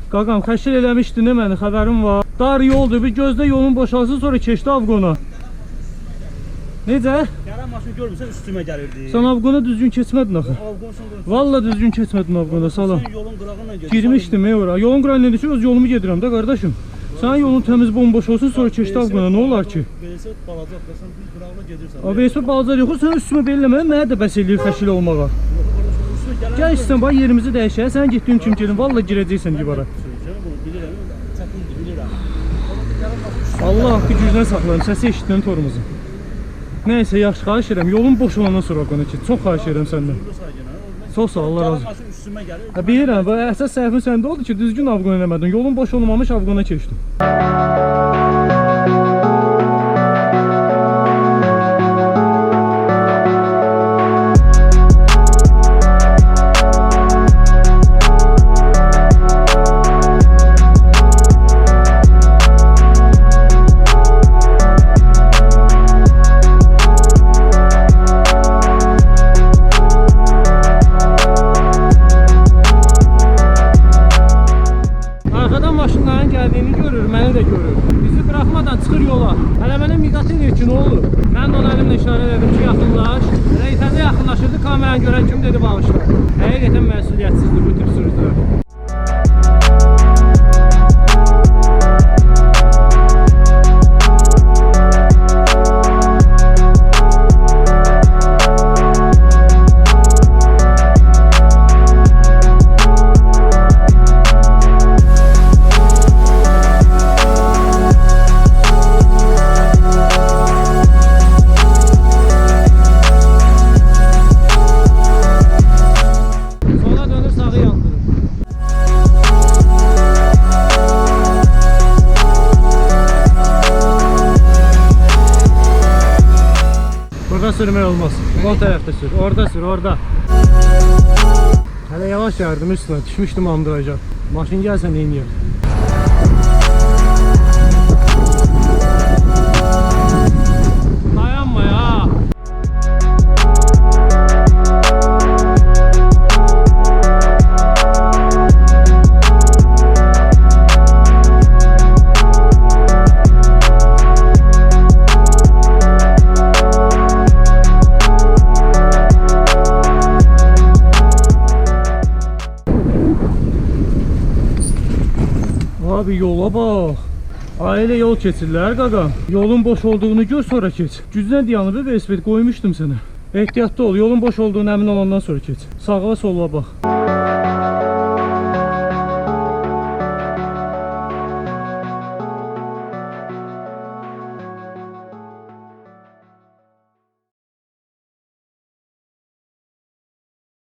Qaqam, xəşir eləmişdin məni, xəbərim var. Dar yoldur, bir gözdə yolun boşalsın, sonra keçdi Avqona. Necə? Gələn maşın görmürsən, üstümə gəlirdi. Sən Avqona düzgün keçmədin axı. Valla düzgün keçmədin Avqona, salam. Sən yolun qırağına gedir. Girmişdim ora. Yolun qırağına nedir ki, öz yolumu gedirəm də qardaşım. Sənin yolun təmiz bomboş olsun, sonra keçdi Avqona, nə olar ki? Velosiped balacaq da sən bir qırağına gedirsən. Velosiped balacaq yox, sən üstümə belləmə, mənə də bəs eləyir xəşil olmağa. Gəl istəyən bax yerimizi dəyişək, sən getdiyin kimi gedin, valla girəcəksən divara. Allah haqqı gücdən saxlayın, səsi eşitdən torumuzu. Nəysə, yaxşı, xahiş edirəm, yolun boş olandan sonra Avqona keç, çox xahiş edirəm səndən. Çox sağ ol, Allah razı olsun. Bilirəm, əsas səhvin səndə oldu ki, düzgün Avqona eləmədin, yolun boş olmamış Avqona keçdin. Kameranı görən kim dedi bağışla. Həqiqətən məsuliyyətsizdir bu tip sürücülər. Sürmək olmaz. O tərəfdə sür. Orada sür, orada. Hələ yavaş yardım üstünə. Düşmüşdüm amdıracaq. Maşın gəlsən neyin yer. Dayanma ya. Abi yola bax. Ailə yol keçirlər qaqam. Yolun boş olduğunu gör, sonra keç. Gücdən dayanıb velosiped qoymuşdum sənə. Ehtiyatlı ol, yolun boş olduğunu əmin olandan sonra keç. Sağa və sola bax.